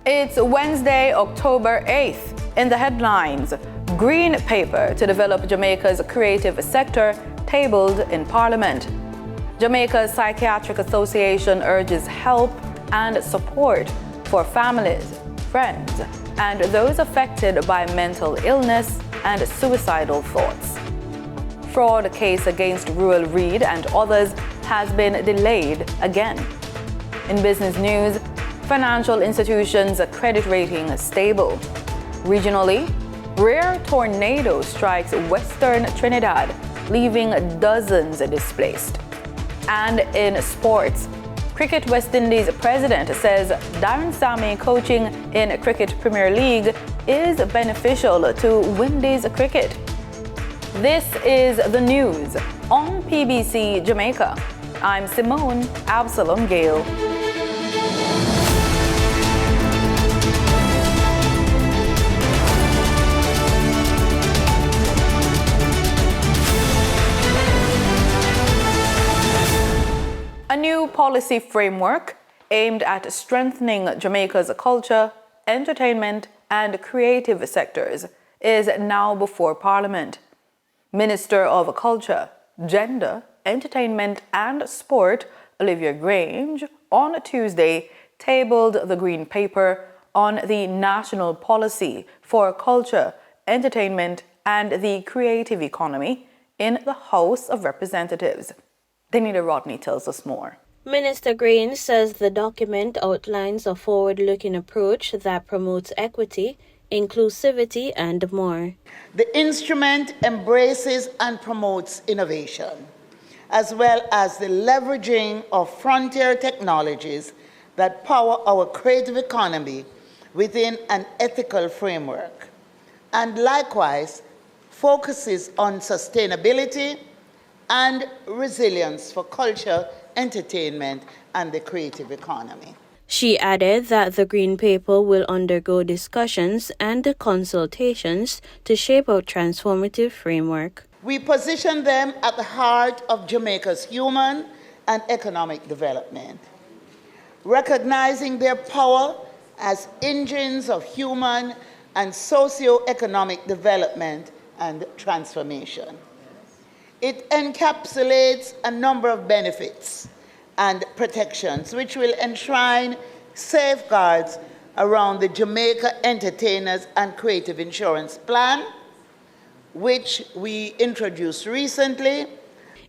It's Wednesday, October 8th. In the headlines, Green Paper to develop Jamaica's creative sector tabled in Parliament. Jamaica's Psychiatric Association urges help and support for families, friends, and those affected by mental illness and suicidal thoughts. Fraud case against Rural Reed and others has been delayed again. In business news, financial institutions' credit rating stable. Regionally, rare tornado strikes western Trinidad, leaving dozens displaced. And in sports, Cricket West Indies president says Darren Sammy coaching in Cricket Premier League is beneficial to Windies cricket. This is the news on PBC Jamaica. I'm Simone Absalom Gale. A new policy framework aimed at strengthening Jamaica's culture, entertainment, and creative sectors is now before Parliament. Minister of Culture, Gender, Entertainment and Sport, Olivia Grange, on Tuesday tabled the Green Paper on the National Policy for Culture, Entertainment and the Creative Economy in the House of Representatives. Danita Rodney tells us more. Minister Green says the document outlines a forward-looking approach that promotes equity, inclusivity, and more. The instrument embraces and promotes innovation, as well as the leveraging of frontier technologies that power our creative economy within an ethical framework, and likewise focuses on sustainability and resilience for culture, entertainment, and the creative economy. She added that the Green Paper will undergo discussions and consultations to shape a transformative framework. We position them at the heart of Jamaica's human and economic development, recognizing their power as engines of human and socio-economic development and transformation. It encapsulates a number of benefits and protections which will enshrine safeguards around the Jamaica Entertainers and Creative Insurance Plan, which we introduced recently.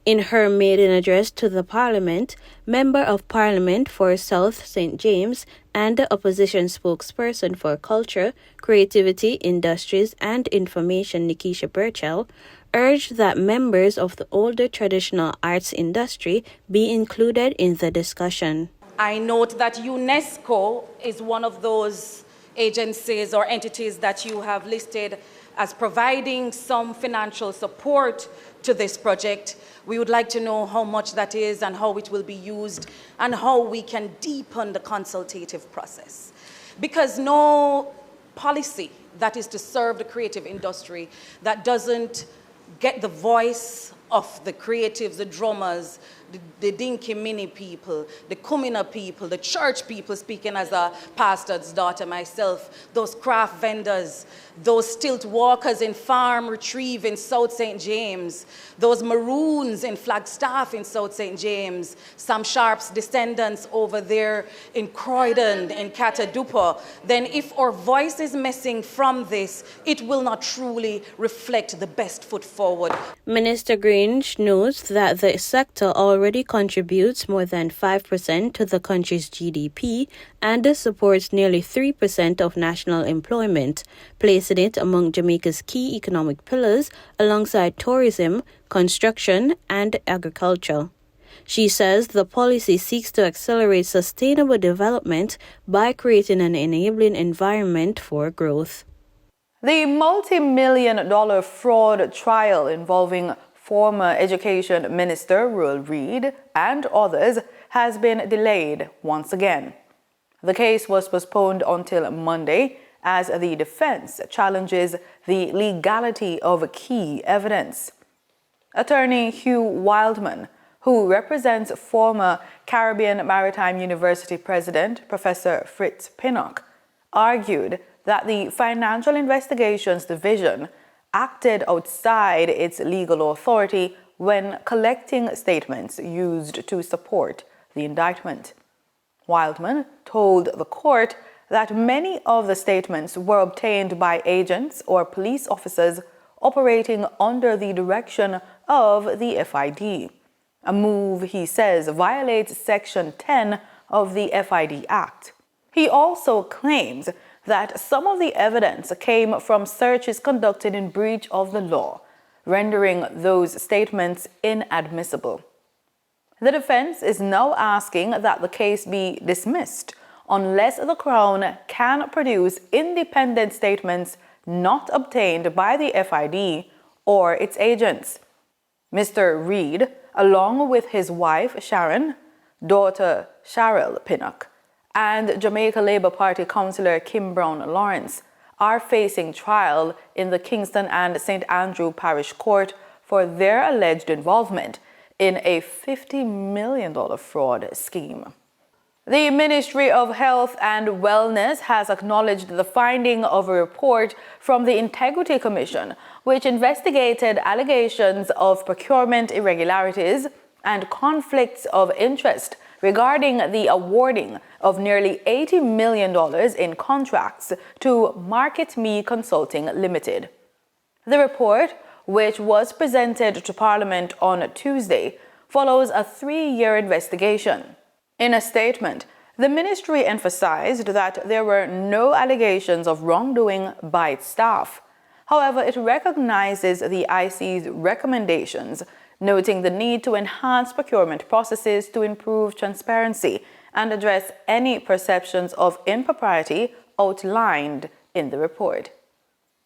In her maiden address to the Parliament, Member of Parliament for South St. James and the Opposition spokesperson for Culture, Creativity, Industries and Information, Nikisha Burchell, urged that members of the older traditional arts industry be included in the discussion. I note that UNESCO is one of those agencies or entities that you have listed as providing some financial support to this project. We would like to know how much that is and how it will be used and how we can deepen the consultative process. Because no policy that is to serve the creative industry that doesn't get the voice of the creatives, the drummers, the Dinky Mini people, the Kumina people, the church people, speaking as a pastor's daughter myself, those craft vendors, those stilt walkers in Farm Retrieve in South St. James, those Maroons in Flagstaff in South St. James, Sam Sharp's descendants over there in Croydon, in Catadupa, then if our voice is missing from this, it will not truly reflect the best foot forward. Minister Grange notes that the sector already contributes more than 5% to the country's GDP and supports nearly 3% of national employment, placing it among Jamaica's key economic pillars alongside tourism, construction, and agriculture. She says the policy seeks to accelerate sustainable development by creating an enabling environment for growth. The multi-million-dollar fraud trial involving former Education Minister Rural Reed and others has been delayed once again. The case was postponed until Monday as the defense challenges the legality of key evidence. Attorney Hugh Wildman, who represents former Caribbean Maritime University President Professor Fritz Pinnock, argued that the Financial Investigations Division acted outside its legal authority when collecting statements used to support the indictment. Wildman told the court that many of the statements were obtained by agents or police officers operating under the direction of the FID, a move he says violates Section 10 of the FID Act. He also claims that some of the evidence came from searches conducted in breach of the law, rendering those statements inadmissible. The defense is now asking that the case be dismissed unless the Crown can produce independent statements not obtained by the FID or its agents. Mr. Reid, along with his wife Sharon, daughter Cheryl Pinnock, and Jamaica Labour Party councillor Kim Brown Lawrence, are facing trial in the Kingston and St. Andrew Parish Court for their alleged involvement in a $50 million fraud scheme. The Ministry of Health and Wellness has acknowledged the finding of a report from the Integrity Commission, which investigated allegations of procurement irregularities and conflicts of interest regarding the awarding of nearly $80 million in contracts to Market Me Consulting Limited. The report, which was presented to Parliament on Tuesday, follows a 3-year investigation. In a statement, the ministry emphasized that there were no allegations of wrongdoing by its staff. However, it recognizes the IC's recommendations, noting the need to enhance procurement processes to improve transparency and address any perceptions of impropriety outlined in the report.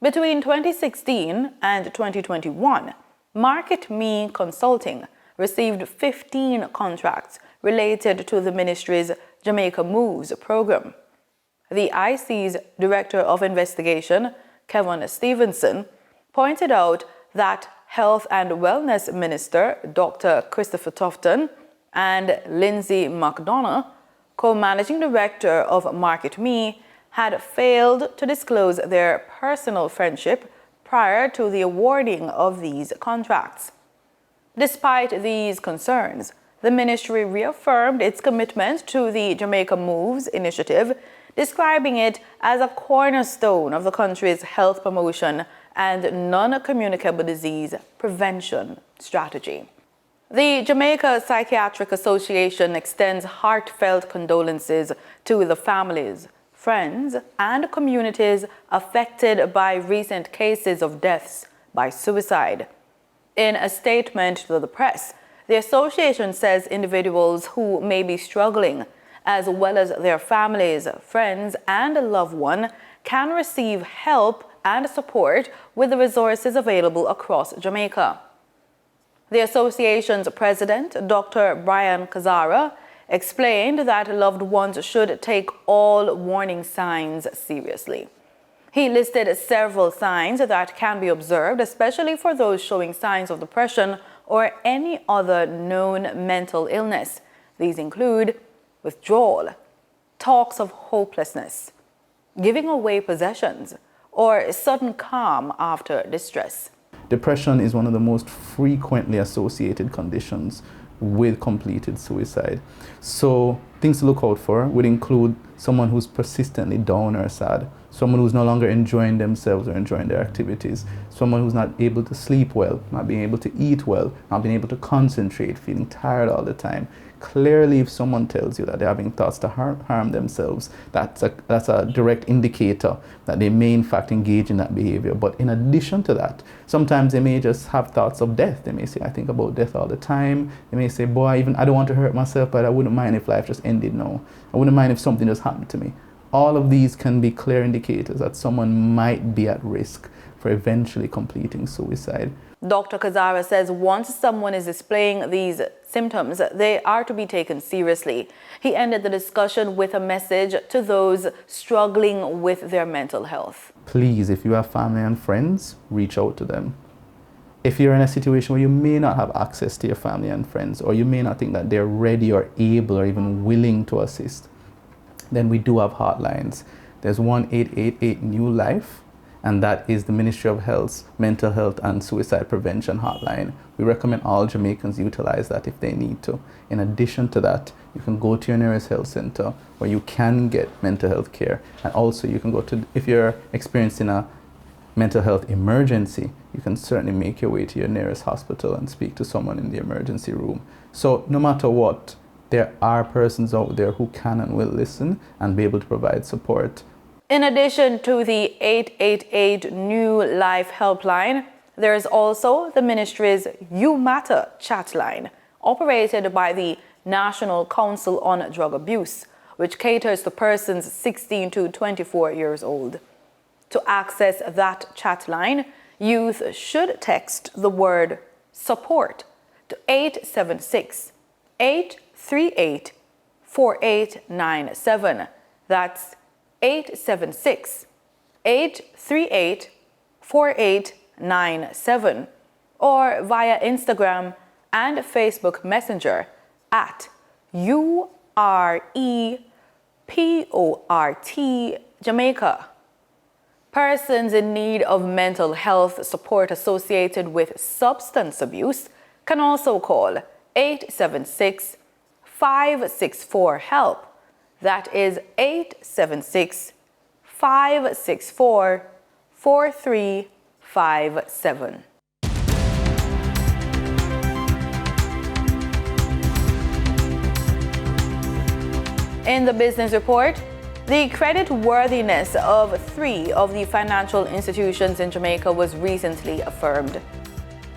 Between 2016 and 2021, Market Me Consulting received 15 contracts related to the ministry's Jamaica Moves program. The IC's Director of Investigation, Kevin Stevenson, pointed out that Health and Wellness Minister Dr. Christopher Tufton and Lindsay McDonough, co-managing director of Market Me, had failed to disclose their personal friendship prior to the awarding of these contracts. Despite these concerns, the ministry reaffirmed its commitment to the Jamaica Moves initiative, describing it as a cornerstone of the country's health promotion and non-communicable disease prevention strategy. The Jamaica Psychiatric Association extends heartfelt condolences to the families, friends, and communities affected by recent cases of deaths by suicide. In a statement to the press, the association says individuals who may be struggling, as well as their families, friends, and a loved one, can receive help and support with the resources available across Jamaica. The association's president, Dr. Brian Kazara, explained that loved ones should take all warning signs seriously. He listed several signs that can be observed, especially for those showing signs of depression or any other known mental illness. These include withdrawal, talks of hopelessness, giving away possessions, or sudden calm after distress. Depression is one of the most frequently associated conditions with completed suicide. So things to look out for would include someone who's persistently down or sad, someone who's no longer enjoying themselves or enjoying their activities, someone who's not able to sleep well, not being able to eat well, not being able to concentrate, feeling tired all the time. Clearly, if someone tells you that they're having thoughts to harm themselves, that's a direct indicator that they may in fact engage in that behavior. But in addition to that, sometimes they may just have thoughts of death. They may say, I think about death all the time. They may say, boy, I don't want to hurt myself, but I wouldn't mind if life just ended now. I wouldn't mind if something just happened to me. All of these can be clear indicators that someone might be at risk for eventually completing suicide. Dr. Kazara says once someone is displaying these symptoms, they are to be taken seriously. He ended the discussion with a message to those struggling with their mental health. Please, if you have family and friends, reach out to them. If you're in a situation where you may not have access to your family and friends, or you may not think that they're ready or able or even willing to assist, then we do have hotlines. there's 1888 New Life, and that is the Ministry of Health's mental health and suicide prevention hotline. We recommend all Jamaicans utilize that if they need to. In addition to that, you can go to your nearest health center where you can get mental health care. And also you can go to, if you're experiencing a mental health emergency, you can certainly make your way to your nearest hospital and speak to someone in the emergency room. So no matter what, there are persons out there who can and will listen and be able to provide support. In addition to the 888 New Life helpline, there is also the ministry's You Matter chat line, operated by the National Council on Drug Abuse, which caters to persons 16 to 24 years old. To access that chat line, youth should text the word support to 876-838-4897. That's 876-838-4897, or via Instagram and Facebook Messenger at UREPORT Jamaica. Persons in need of mental health support associated with substance abuse can also call 876-564-HELP. That is 876-564-4357. In the business report, the credit worthiness of 3 of the financial institutions in Jamaica was recently affirmed.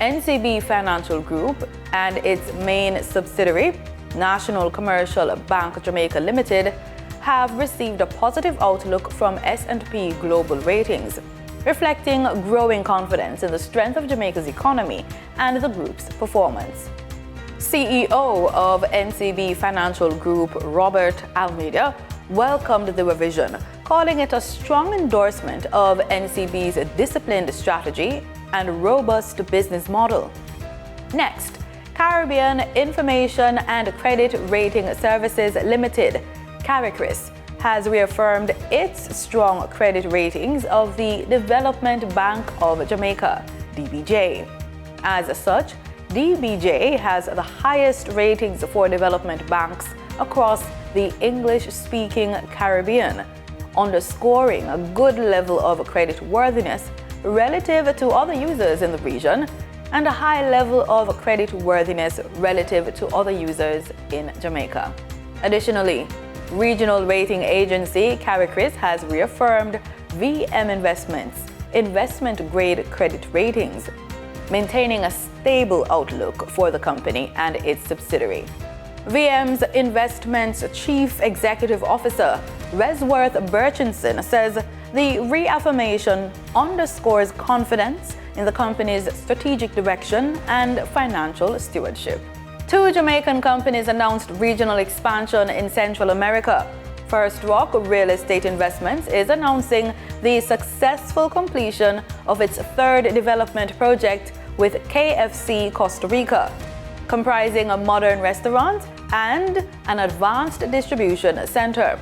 NCB Financial Group and its main subsidiary, National Commercial Bank Jamaica Limited, have received a positive outlook from S&P Global Ratings, reflecting growing confidence in the strength of Jamaica's economy and the group's performance. CEO of NCB Financial Group, Robert Almeida, welcomed the revision, calling it a strong endorsement of NCB's disciplined strategy and robust business model. Next, Caribbean Information and Credit Rating Services Limited, CARICRIS, has reaffirmed its strong credit ratings of the Development Bank of Jamaica, DBJ. As such, DBJ has the highest ratings for development banks across the English-speaking Caribbean, underscoring a good level of credit worthiness relative to other users in the region and a high level of credit worthiness relative to other users in Jamaica. Additionally, regional rating agency CARICRIS has reaffirmed VM Investments' investment-grade credit ratings, maintaining a stable outlook for the company and its subsidiary. VM's Investments Chief Executive Officer, Resworth Burchinson, says the reaffirmation underscores confidence in the company's strategic direction and financial stewardship. 2 Jamaican companies announced regional expansion in Central America. First Rock Real Estate Investments is announcing the successful completion of its 3rd development project with KFC Costa Rica, comprising a modern restaurant and an advanced distribution center.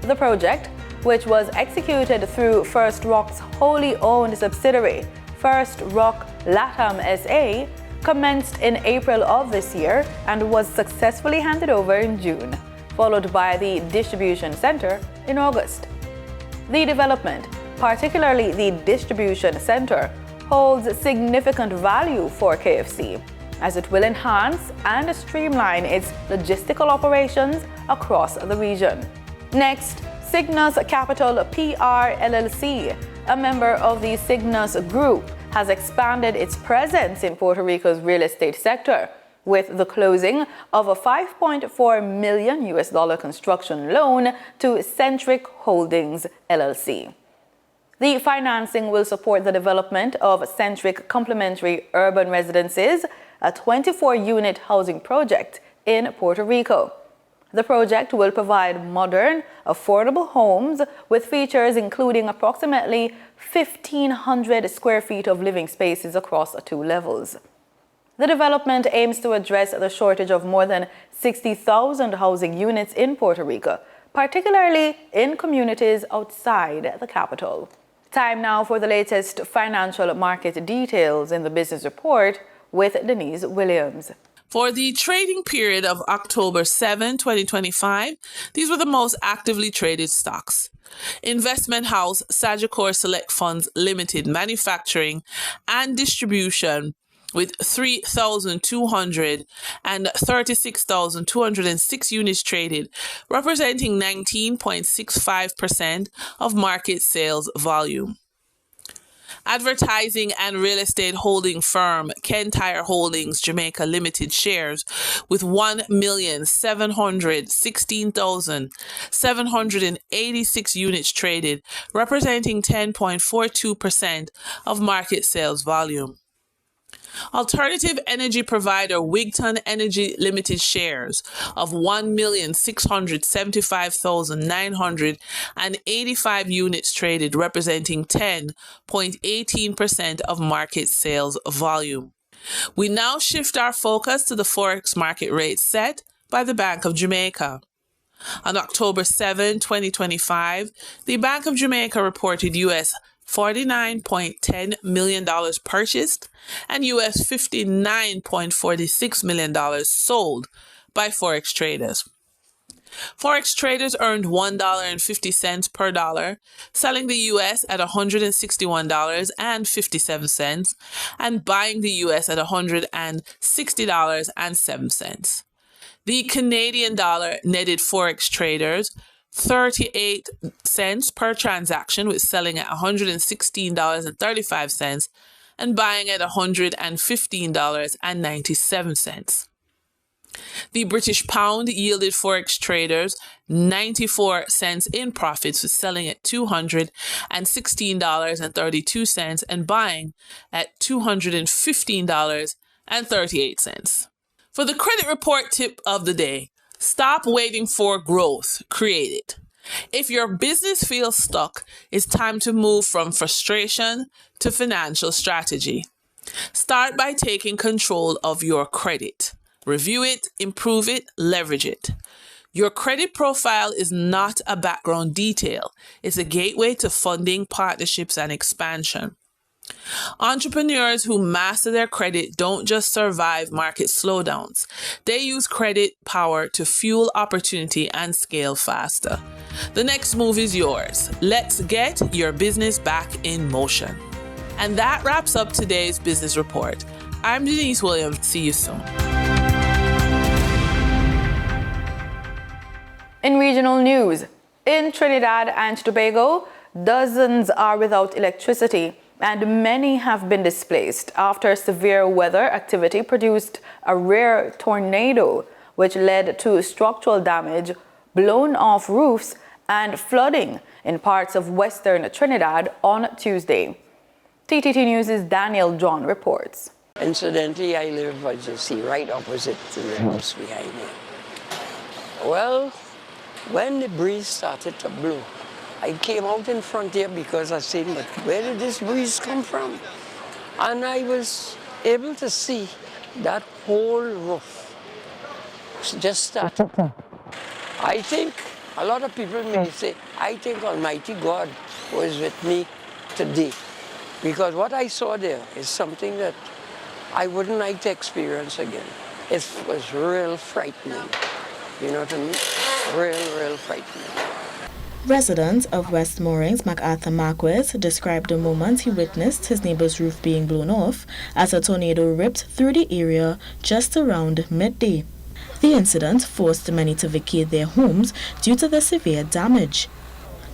The project, which was executed through First Rock's wholly owned subsidiary, First Rock LATAM SA, commenced in April of this year and was successfully handed over in June, followed by the distribution center in August. The development, particularly the distribution center, holds significant value for KFC, as it will enhance and streamline its logistical operations across the region. Next, Cygnus Capital PR LLC, a member of the Cygnus Group, has expanded its presence in Puerto Rico's real estate sector with the closing of a $5.4 million construction loan to Centric Holdings LLC. The financing will support the development of Centric Complementary Urban Residences, a 24-unit housing project in Puerto Rico. The project will provide modern, affordable homes with features including approximately 1,500 square feet of living spaces across 2 levels. The development aims to address the shortage of more than 60,000 housing units in Puerto Rico particularly in communities outside the capital. Time now for the latest financial market details in the business report with Denise Williams. For the trading period of October 7, 2025, these were the most actively traded stocks. Investment house Sagicor Select Funds Limited Manufacturing and Distribution with 3,200 and 36,206 units traded, representing 19.65% of market sales volume. Advertising and real estate holding firm Ken Tire Holdings Jamaica Limited shares with 1,716,786 units traded, representing 10.42% of market sales volume. Alternative energy provider Wigton Energy Limited shares of 1,675,985 units traded, representing 10.18% of market sales volume. We now shift our focus to the forex market rate set by the Bank of Jamaica. On October 7, 2025, the Bank of Jamaica reported U.S. $49.10 million purchased and U.S. $59.46 million sold by Forex traders. Forex traders earned $1.50 per dollar, selling the U.S. at $161.57 and buying the U.S. at $160.07. The Canadian dollar netted Forex traders 38 cents per transaction, with selling at $116.35 and buying at $115.97. The British pound yielded Forex traders 94 cents in profits, with selling at $216.32 and buying at $215.38. For the credit report tip of the day, stop waiting for growth, create it. If your business feels stuck, it's time to move from frustration to financial strategy. Start by taking control of your credit. Review it, improve it, leverage it. Your credit profile is not a background detail. It's a gateway to funding, partnerships, and expansion. Entrepreneurs who master their credit don't just survive market slowdowns. They use credit power to fuel opportunity and scale faster. The next move is yours. Let's get your business back in motion. And that wraps up today's business report. I'm Denise Williams. See you soon. In regional news, in Trinidad and Tobago, dozens are without electricity and many have been displaced after severe weather activity produced a rare tornado, which led to structural damage, blown off roofs, and flooding in parts of western Trinidad on Tuesday. TTT News' Daniel John reports. Incidentally, I live, as you see, right opposite to the house behind me. Well, when the breeze started to blow, I came out in front here because I said, but where did this breeze come from? And I was able to see that whole roof just started. I think a lot of people may say, I think Almighty God was with me today, because what I saw there is something that I wouldn't like to experience again. It was real frightening. You know what I mean? Real frightening. Resident of West Moorings, MacArthur Marquez, described the moment he witnessed his neighbor's roof being blown off as a tornado ripped through the area just around midday. The incident forced many to vacate their homes due to the severe damage.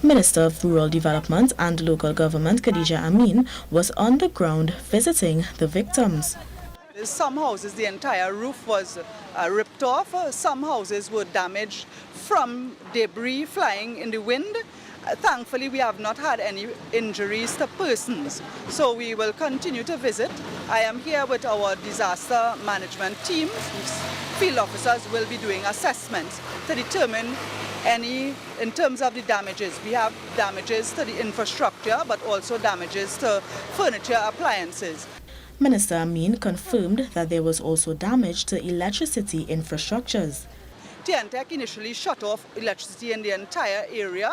Minister of Rural Development and Local Government Khadija Amin was on the ground visiting the victims. Some houses, the entire roof was ripped off. Some houses were damaged from debris flying in the wind. Thankfully, we have not had any injuries to persons. So we will continue to visit. I am here with our disaster management team. Field officers will be doing assessments to determine any, in terms of the damages. We have damages to the infrastructure, but also damages to furniture, appliances. Minister Amin confirmed that there was also damage to electricity infrastructures. TNTEC initially shut off electricity in the entire area.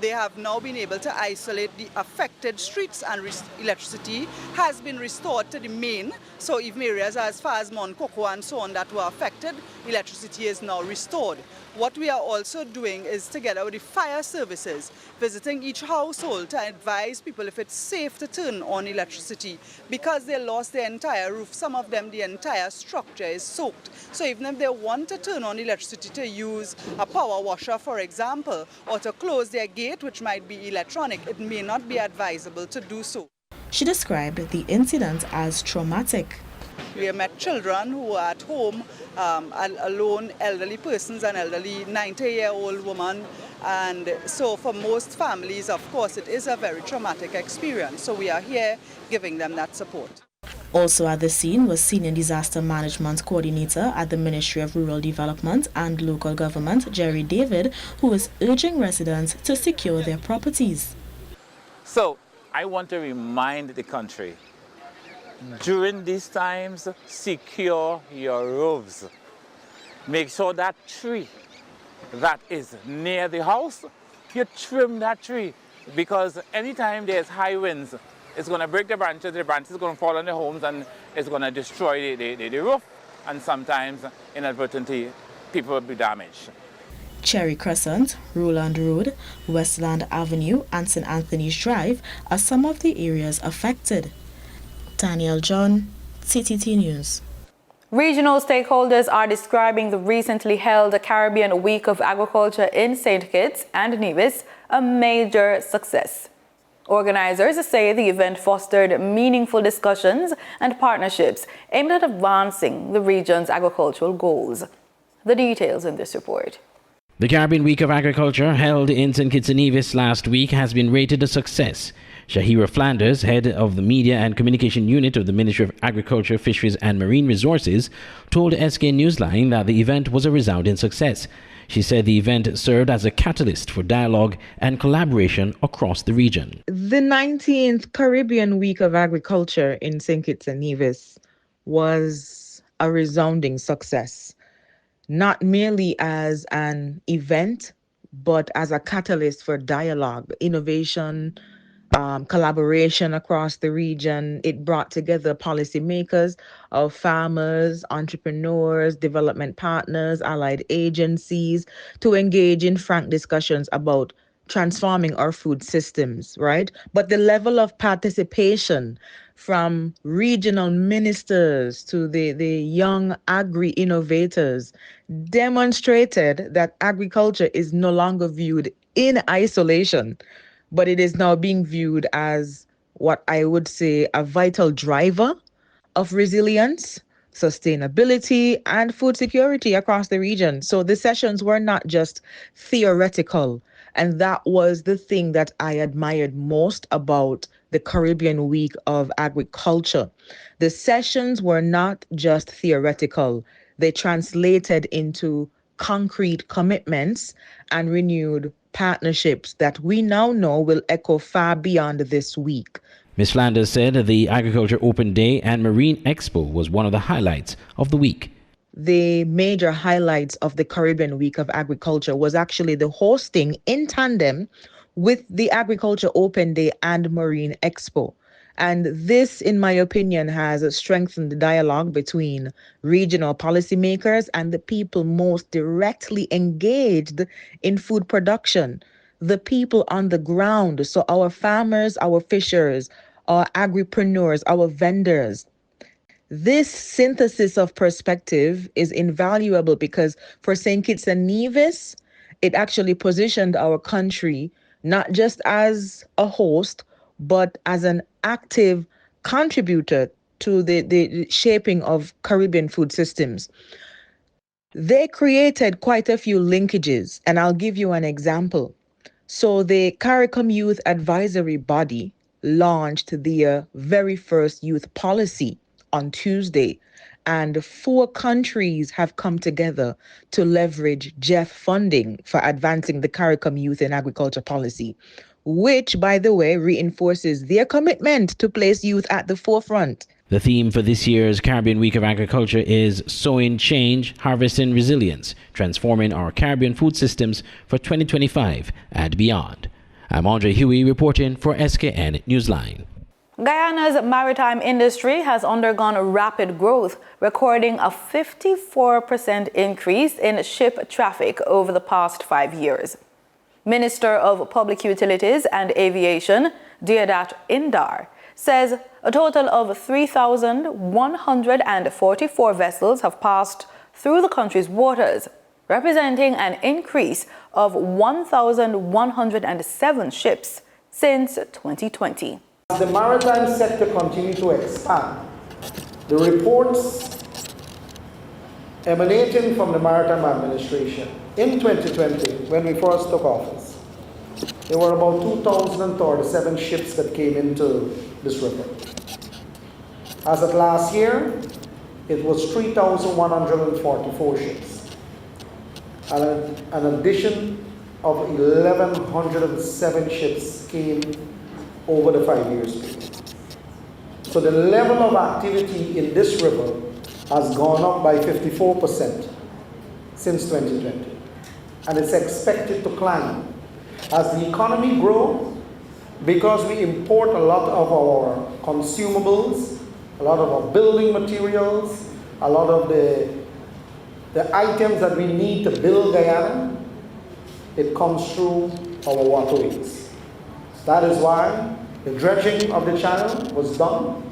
They have now been able to isolate the affected streets, and electricity has been restored to the main. So even areas as far as Mount Coco and so on that were affected, electricity is now restored. What we are also doing is, together with the fire services, visiting each household to advise people if it's safe to turn on electricity. Because they lost their entire roof, some of them, the entire structure is soaked. So even if they want to turn on electricity to use a power washer, for example, or to close their gate, which might be electronic, it may not be advisable to do so. She described the incident as traumatic. We have met children who are at home, alone, elderly persons, an elderly 90-year-old woman. And so for most families, of course, it is a very traumatic experience. So we are here giving them that support. Also at the scene was Senior Disaster Management Coordinator at the Ministry of Rural Development and Local Government, Jerry David, who was urging residents to secure their properties. So I want to remind the country, during these times, secure your roofs. Make sure that tree that is near the house, you trim that tree, because anytime there's high winds, it's going to break the branches are going to fall on the homes, and it's going to destroy the roof, and sometimes inadvertently people will be damaged. Cherry Crescent, Roland Road, Westland Avenue and St. Anthony's Drive are some of the areas affected. Daniel John, CTT News. Regional stakeholders are describing the recently held Caribbean Week of Agriculture in St. Kitts and Nevis a major success. Organizers say the event fostered meaningful discussions and partnerships aimed at advancing the region's agricultural goals. The details in this report. The Caribbean Week of Agriculture, held in St. Kitts and Nevis last week, has been rated a success. Shahira Flanders, head of the Media and Communication Unit of the Ministry of Agriculture, Fisheries and Marine Resources, told SK Newsline that the event was a resounding success. She said the event served as a catalyst for dialogue and collaboration across the region. The 19th Caribbean Week of Agriculture in St. Kitts and Nevis was a resounding success, not merely as an event, but as a catalyst for dialogue, innovation, collaboration across the region. It brought together policymakers, of farmers, entrepreneurs, development partners, allied agencies to engage in frank discussions about transforming our food systems, right? But the level of participation from regional ministers to the young agri-innovators demonstrated that agriculture is no longer viewed in isolation, but it is now being viewed as what I would say a vital driver of resilience, sustainability, and food security across the region. So the sessions were not just theoretical. And that was the thing that I admired most about the Caribbean Week of Agriculture. The sessions were not just theoretical. They translated into concrete commitments and renewed partnerships that we now know will echo far beyond this week. Ms. Flanders said the Agriculture Open Day and Marine Expo was one of the highlights of the week. The major highlights of the Caribbean Week of Agriculture was actually the hosting in tandem with the Agriculture Open Day and Marine Expo. And this, in my opinion, has strengthened the dialogue between regional policymakers and the people most directly engaged in food production, the people on the ground. So our farmers, our fishers, our agripreneurs, our vendors. This synthesis of perspective is invaluable because for St. Kitts and Nevis, it actually positioned our country not just as a host, but as an active contributor to the shaping of Caribbean food systems. They created quite a few linkages, and I'll give you an example. So the CARICOM Youth Advisory Body launched their very first youth policy on Tuesday, and 4 countries have come together to leverage GEF funding for advancing the CARICOM Youth in Agriculture policy, which, by the way, reinforces their commitment to place youth at the forefront. The theme for this year's Caribbean Week of Agriculture is Sowing Change, Harvesting Resilience, Transforming Our Caribbean Food Systems for 2025 and beyond. I'm Andre Huey reporting for SKN Newsline. Guyana's maritime industry has undergone rapid growth, recording a 54% increase in ship traffic over the past 5 years. Minister of Public Utilities and Aviation, Deodat Indar, says a total of 3,144 vessels have passed through the country's waters, representing an increase of 1,107 ships since 2020. As the maritime sector continues to expand, the reports emanating from the Maritime Administration in 2020, when we first took office, there were about 2,037 ships that came into this river. As of last year, it was 3,144 ships, and an addition of 1,107 ships came over the 5 years period. So the level of activity in this river has gone up by 54% since 2020, and it's expected to climb as the economy grows, because we import a lot of our consumables, a lot of our building materials, a lot of the items that we need to build Guyana. It comes through our waterways. That is why the dredging of the channel was done.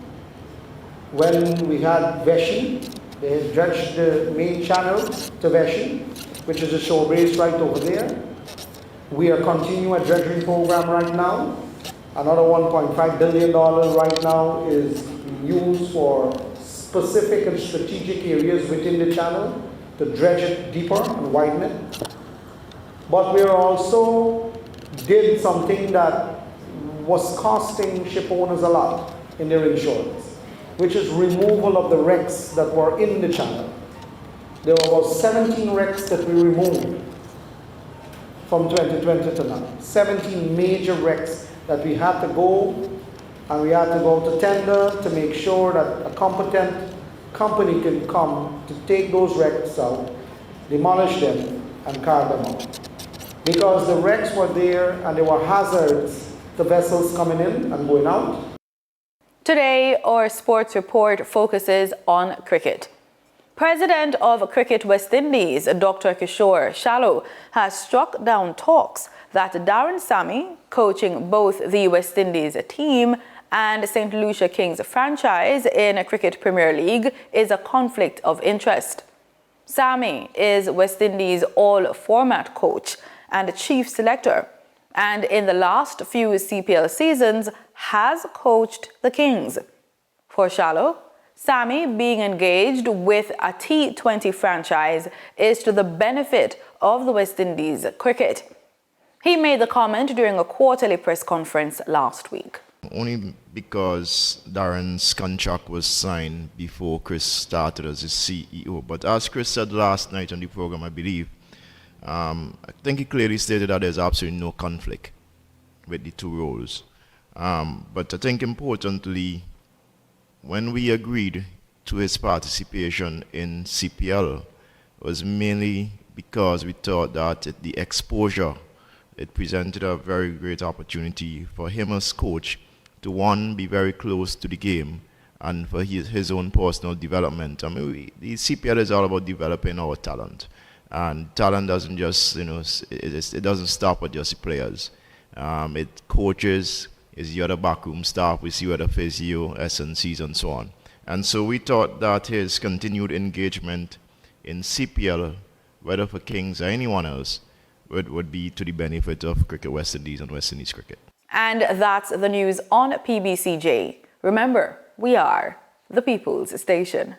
When we had Veshi, they had dredged the main channel to Veshi, which is a shore base right over there. We are continuing a dredging program right now. Another $1.5 billion right now is used for specific and strategic areas within the channel to dredge it deeper and widen it. But we also did something that was costing ship owners a lot in their insurance, which is removal of the wrecks that were in the channel. There were about 17 wrecks that we removed from 2020 to now. 17 major wrecks that we had to go, and we had to go to tender to make sure that a competent company can come to take those wrecks out, demolish them, and carve them out. Because the wrecks were there and there were hazards to vessels coming in and going out. Today, our sports report focuses on cricket. President of Cricket West Indies, Dr. Kishore Shallow, has struck down talks that Darren Sammy, coaching both the West Indies team and St. Lucia Kings franchise in Cricket Premier League, is a conflict of interest. Sammy is West Indies all-format coach and chief selector, and in the last few CPL seasons has coached the Kings. For Shallow, Sammy being engaged with a T20 franchise is to the benefit of the West Indies cricket. He made the comment during a quarterly press conference last week. Only because Darren's contract was signed before Chris started as his CEO. But as Chris said last night on the program, I believe, I think he clearly stated that there's absolutely no conflict with the two roles. But I think importantly, when we agreed to his participation in CPL, was mainly because we thought that the exposure, it presented a very great opportunity for him as coach to, one, be very close to the game, and for his own personal development. I mean, the CPL is all about developing our talent. And talent doesn't just, it doesn't stop at just the players. It coaches, is the other backroom staff, we see other physio, SNCs, and so on. And so we thought that his continued engagement in CPL, whether for Kings or anyone else, would be to the benefit of Cricket West Indies and West Indies cricket. And that's the news on PBCJ. Remember, we are the People's Station.